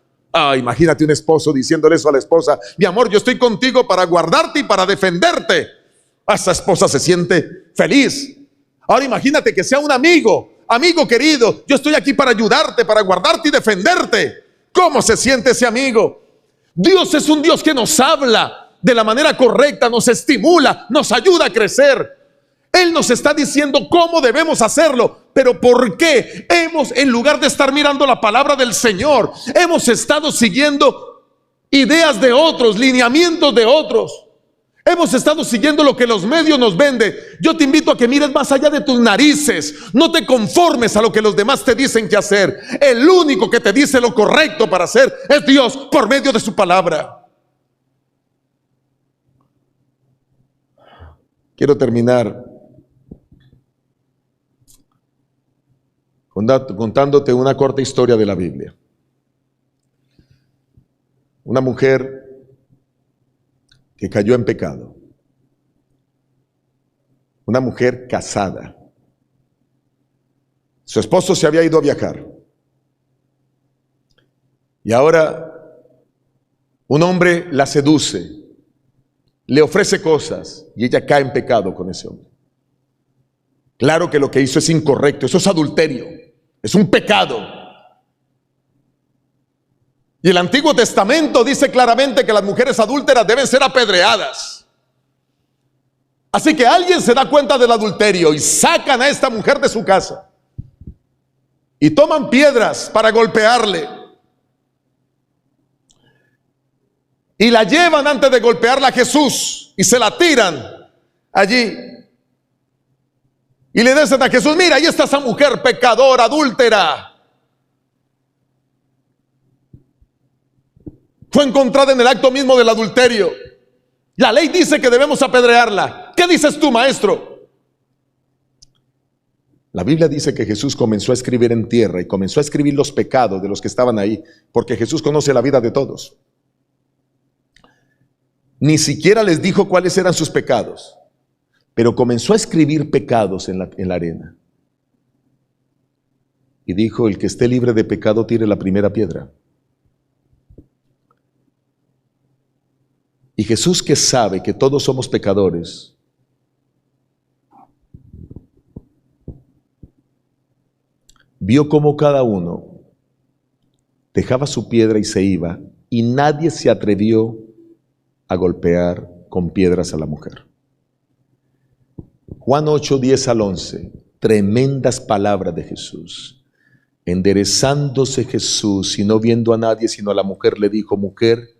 Imagínate un esposo diciéndole eso a la esposa: mi amor, yo estoy contigo para guardarte y para defenderte. Esa esposa se siente feliz. Ahora imagínate que sea un amigo querido: yo estoy aquí para ayudarte, para guardarte y defenderte. ¿Cómo se siente ese amigo? Dios es un Dios que nos habla de la manera correcta, nos estimula, nos ayuda a crecer. Él nos está diciendo cómo debemos hacerlo. Pero ¿por qué? En lugar de estar mirando la palabra del Señor, hemos estado siguiendo ideas de otros, lineamientos de otros. Hemos estado siguiendo lo que los medios nos venden. Yo te invito a que mires más allá de tus narices. No te conformes a lo que los demás te dicen que hacer. El único que te dice lo correcto para hacer es Dios por medio de su palabra. Quiero terminar contándote una corta historia de la Biblia. Una mujer que cayó en pecado. Una mujer casada. Su esposo se había ido a viajar. Y ahora un hombre la seduce, le ofrece cosas y ella cae en pecado con ese hombre. Claro que lo que hizo es incorrecto, eso es adulterio, es un pecado. Y el Antiguo Testamento dice claramente que las mujeres adúlteras deben ser apedreadas. Así que alguien se da cuenta del adulterio y sacan a esta mujer de su casa y toman piedras para golpearle y la llevan antes de golpearla a Jesús y se la tiran allí y le dicen a Jesús: mira, ahí está esa mujer pecadora, adúltera, fue encontrada en el acto mismo del adulterio. La ley dice que debemos apedrearla. ¿Qué dices tú, maestro? La Biblia dice que Jesús comenzó a escribir en tierra y comenzó a escribir los pecados de los que estaban ahí, porque Jesús conoce la vida de todos. Ni siquiera les dijo cuáles eran sus pecados, pero comenzó a escribir pecados en la arena. Y dijo: el que esté libre de pecado tire la primera piedra. Y Jesús, que sabe que todos somos pecadores, vio cómo cada uno dejaba su piedra y se iba, y nadie se atrevió a golpear con piedras a la mujer. Juan 8, 10 al 11, tremendas palabras de Jesús. Enderezándose Jesús y no viendo a nadie sino a la mujer, le dijo: mujer,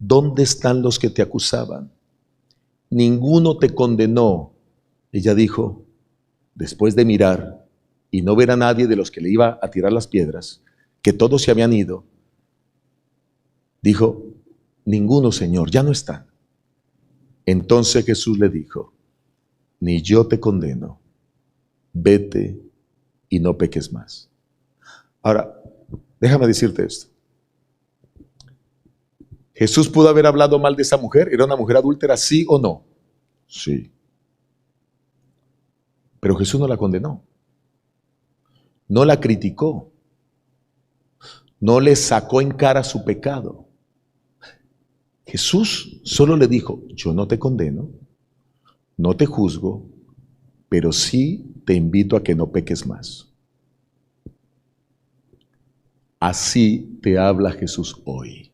¿dónde están los que te acusaban? Ninguno te condenó. Ella dijo, después de mirar y no ver a nadie de los que le iba a tirar las piedras, que todos se habían ido, dijo: ninguno, Señor, ya no están. Entonces Jesús le dijo: ni yo te condeno, vete y no peques más. Ahora, déjame decirte esto. ¿Jesús pudo haber hablado mal de esa mujer? ¿Era una mujer adúltera, sí o no? Sí. Pero Jesús no la condenó. No la criticó. No le sacó en cara su pecado. Jesús solo le dijo: yo no te condeno, no te juzgo, pero sí te invito a que no peques más. Así te habla Jesús hoy.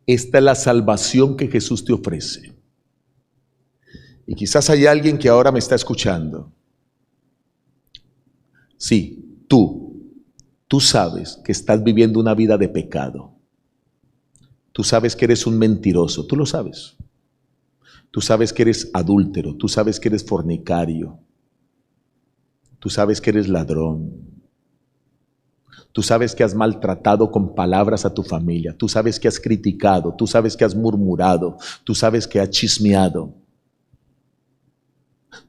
Esta es la salvación que Jesús te ofrece. Y quizás hay alguien que ahora me está escuchando. Sí, tú sabes que estás viviendo una vida de pecado. Tú sabes que eres un mentiroso, tú lo sabes. Tú sabes que eres adúltero, tú sabes que eres fornicario. Tú sabes que eres ladrón. Tú sabes que has maltratado con palabras a tu familia. Tú sabes que has criticado. Tú sabes que has murmurado. Tú sabes que has chismeado.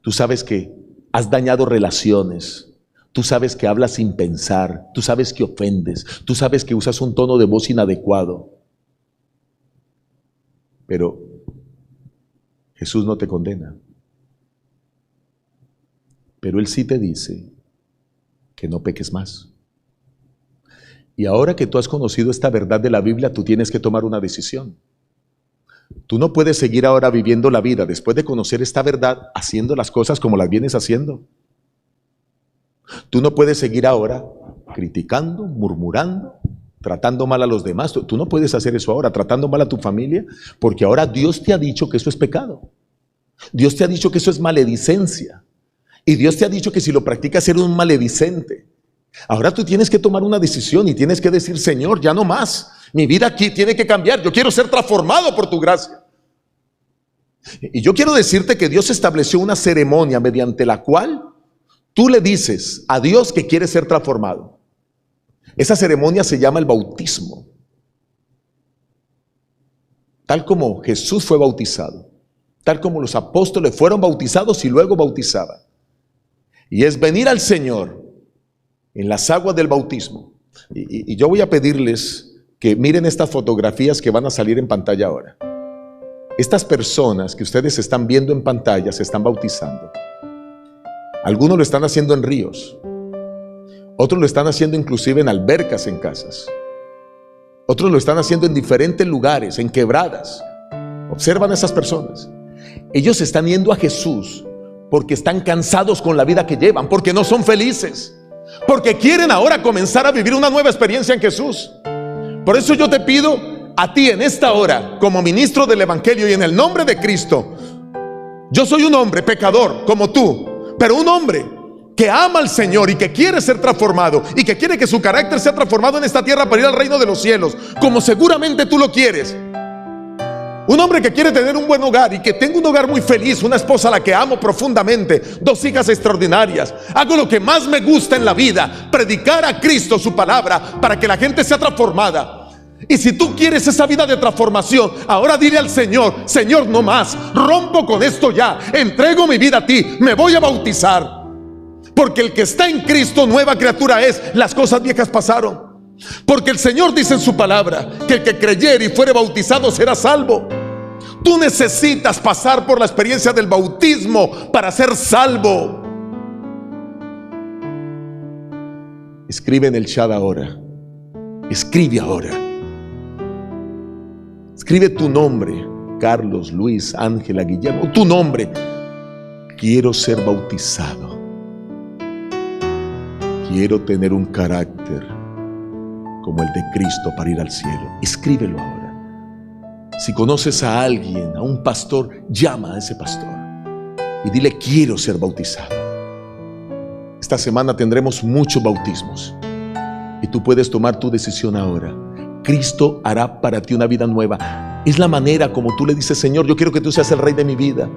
Tú sabes que has dañado relaciones. Tú sabes que hablas sin pensar. Tú sabes que ofendes. Tú sabes que usas un tono de voz inadecuado. Pero Jesús no te condena. Pero Él sí te dice que no peques más. Y ahora que tú has conocido esta verdad de la Biblia, tú tienes que tomar una decisión. Tú no puedes seguir ahora viviendo la vida después de conocer esta verdad, haciendo las cosas como las vienes haciendo. Tú no puedes seguir ahora criticando, murmurando, tratando mal a los demás. Tú no puedes hacer eso ahora, tratando mal a tu familia, porque ahora Dios te ha dicho que eso es pecado. Dios te ha dicho que eso es maledicencia. Y Dios te ha dicho que si lo practicas eres un maledicente. Ahora tú tienes que tomar una decisión y tienes que decir: Señor, ya no más. Mi vida aquí tiene que cambiar. Yo quiero ser transformado por tu gracia. Y yo quiero decirte que Dios estableció una ceremonia mediante la cual tú le dices a Dios que quieres ser transformado. Esa ceremonia se llama el bautismo. Tal como Jesús fue bautizado, tal como los apóstoles fueron bautizados y luego bautizaban. Y es venir al Señor en las aguas del bautismo. Y yo voy a pedirles que miren estas fotografías que van a salir en pantalla ahora. Estas personas que ustedes están viendo en pantalla se están bautizando. Algunos lo están haciendo en ríos. Otros lo están haciendo inclusive en albercas en casas. Otros lo están haciendo en diferentes lugares, en quebradas. Observan a esas personas. Ellos están yendo a Jesús porque están cansados con la vida que llevan, porque no son felices, porque quieren ahora comenzar a vivir una nueva experiencia en Jesús. Por eso yo te pido a ti en esta hora, como ministro del Evangelio y en el nombre de Cristo, yo soy un hombre pecador como tú, pero un hombre que ama al Señor y que quiere ser transformado y que quiere que su carácter sea transformado en esta tierra para ir al reino de los cielos, como seguramente tú lo quieres. Un hombre que quiere tener un buen hogar y que tenga un hogar muy feliz, una esposa a la que amo profundamente, 2 hijas extraordinarias. Hago lo que más me gusta en la vida, predicar a Cristo, su palabra, para que la gente sea transformada. Y si tú quieres esa vida de transformación, ahora dile al Señor: Señor, no más, rompo con esto ya, entrego mi vida a ti, me voy a bautizar. Porque el que está en Cristo, nueva criatura es, las cosas viejas pasaron. Porque el Señor dice en su palabra que el que creyere y fuere bautizado será salvo. Tú necesitas pasar por la experiencia del bautismo para ser salvo. Escribe en el chat ahora. Escribe ahora. Escribe tu nombre: Carlos, Luis, Ángela, Guillermo, tu nombre. Quiero ser bautizado. Quiero tener un carácter como el de Cristo para ir al cielo. Escríbelo ahora. Si conoces a alguien, a un pastor, llama a ese pastor y dile: quiero ser bautizado. Esta semana tendremos muchos bautismos y tú puedes tomar tu decisión ahora. Cristo hará para ti una vida nueva. Es la manera como tú le dices: Señor, yo quiero que tú seas el rey de mi vida.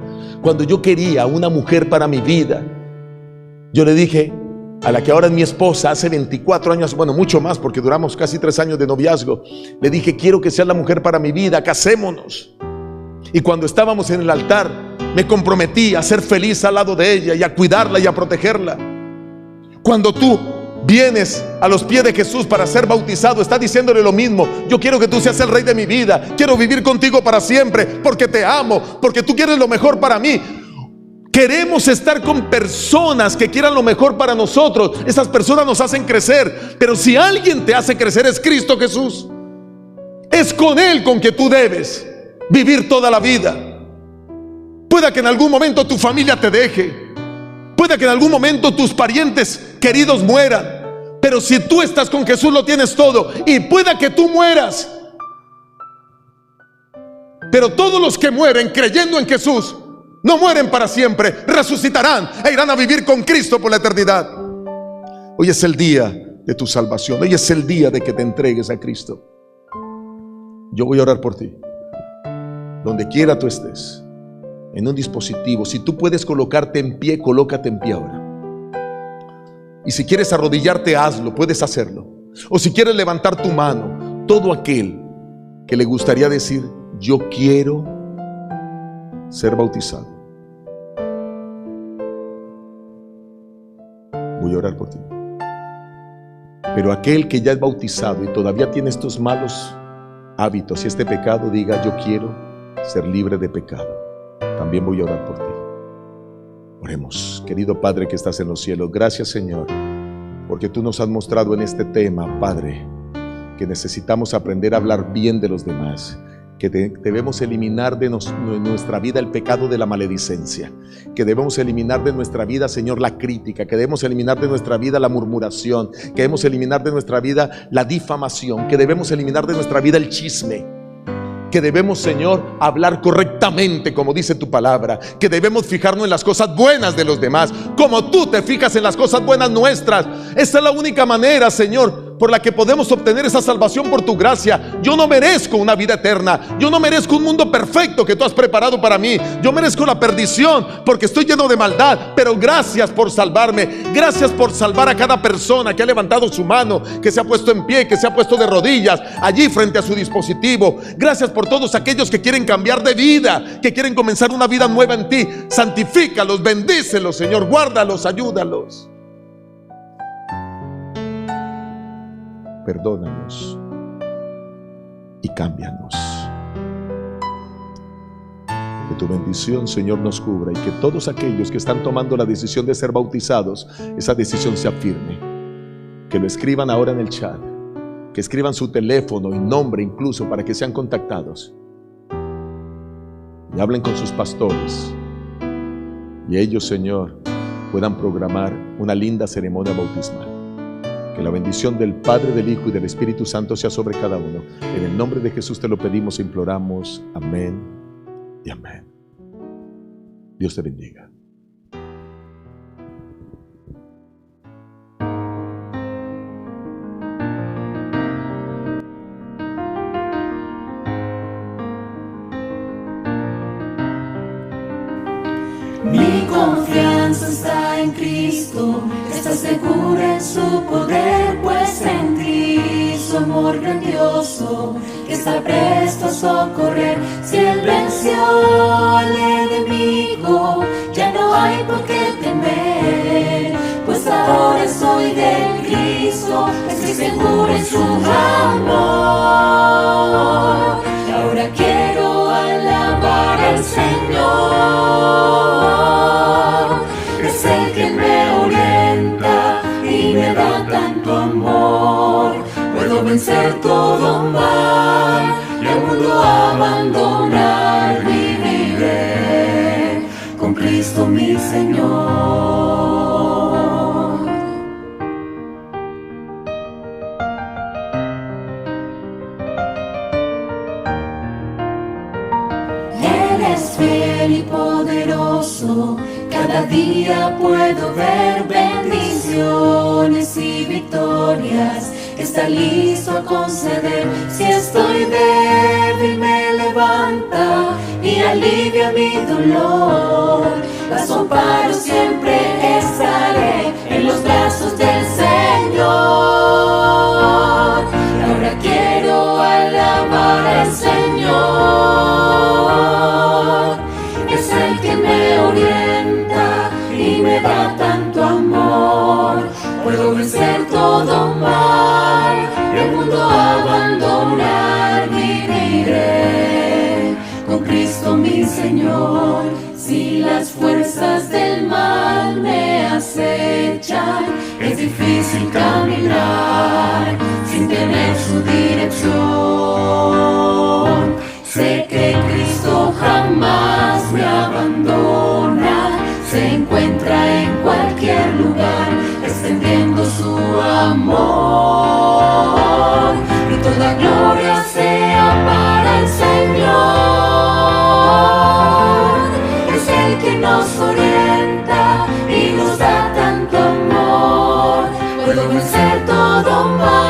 Cuando yo quería una mujer para mi vida, yo le dije a la que ahora es mi esposa, hace 24 años, bueno, mucho más, porque duramos casi 3 años de noviazgo, le dije: quiero que seas la mujer para mi vida, casémonos. Y cuando estábamos en el altar, me comprometí a ser feliz al lado de ella y a cuidarla y a protegerla. Cuando tú vienes a los pies de Jesús para ser bautizado, está diciéndole lo mismo: yo quiero que tú seas el rey de mi vida, quiero vivir contigo para siempre, porque te amo, porque tú quieres lo mejor para mí. Queremos estar con personas que quieran lo mejor para nosotros. Esas personas nos hacen crecer. Pero si alguien te hace crecer, es Cristo Jesús. Es con Él con que tú debes vivir toda la vida. Pueda que en algún momento tu familia te deje, pueda que en algún momento tus parientes queridos mueran, pero si tú estás con Jesús, lo tienes todo. Y pueda que tú mueras, pero todos los que mueren creyendo en Jesús no mueren para siempre, resucitarán e irán a vivir con Cristo por la eternidad. Hoy es el día de tu salvación. Hoy es el día de que te entregues a Cristo. Yo voy a orar por ti. Donde quiera tú estés, en un dispositivo, si tú puedes colocarte en pie, colócate en pie ahora. Y si quieres arrodillarte, hazlo, puedes hacerlo. O si quieres levantar tu mano, todo aquel que le gustaría decir: yo quiero ser bautizado, voy a orar por ti. Pero aquel que ya es bautizado y todavía tiene estos malos hábitos y este pecado, diga: yo quiero ser libre de pecado. También voy a orar por ti. Oremos. Querido Padre que estás en los cielos, gracias, Señor, porque tú nos has mostrado en este tema, Padre, que necesitamos aprender a hablar bien de los demás, que debemos eliminar de nuestra vida el pecado de la maledicencia, que debemos eliminar de nuestra vida, Señor, la crítica, que debemos eliminar de nuestra vida la murmuración, que debemos eliminar de nuestra vida la difamación, que debemos eliminar de nuestra vida el chisme, que debemos, Señor, hablar correctamente como dice tu palabra, que debemos fijarnos en las cosas buenas de los demás, como tú te fijas en las cosas buenas nuestras. Esa es la única manera, Señor, por la que podemos obtener esa salvación por tu gracia. Yo no merezco una vida eterna, yo no merezco un mundo perfecto que tú has preparado para mí, yo merezco la perdición porque estoy lleno de maldad, pero gracias por salvarme, gracias por salvar a cada persona que ha levantado su mano, que se ha puesto en pie, que se ha puesto de rodillas allí frente a su dispositivo. Gracias por todos aquellos que quieren cambiar de vida, que quieren comenzar una vida nueva en ti. Santifícalos, bendícelos, Señor, guárdalos, ayúdalos. Perdónanos y cámbianos. Que tu bendición, Señor, nos cubra y que todos aquellos que están tomando la decisión de ser bautizados, esa decisión sea firme. Que lo escriban ahora en el chat, que escriban su teléfono y nombre incluso para que sean contactados y hablen con sus pastores y ellos, Señor, puedan programar una linda ceremonia bautismal. Que la bendición del Padre, del Hijo y del Espíritu Santo sea sobre cada uno. En el nombre de Jesús te lo pedimos e imploramos. Amén y amén. Dios te bendiga. Mi confianza está en Cristo, está segura en su poder, pues en ti su amor grandioso, que está presto a socorrer. Si Él venció al enemigo, ya no hay por qué temer, pues ahora soy de Cristo, estoy segura en su amor. Y ahora quiero alabar al Señor. Es el que me orienta y me da tanto amor. Puedo vencer todo mal y al mundo abandonar. Viviré con Cristo mi Señor. Él es fiel y poderoso. Cada día puedo ver bendiciones y victorias. Está listo a conceder. Si estoy débil me levanta y alivia mi dolor. Razón para siempre estaré en los brazos del Señor. Y ahora quiero alabar al Señor. Es el que me orienta y me da tanto amor. Puedo vencer todo mal y el mundo abandonar. Viviré con Cristo mi Señor. Si las fuerzas del mal me acechan, es difícil caminar sin tener su dirección. Sé que Cristo jamás me abandona, se encuentra en cualquier lugar, extendiendo su amor. Y toda gloria sea para el Señor. Es el que nos orienta y nos da tanto amor. Puedo vencer todo mal.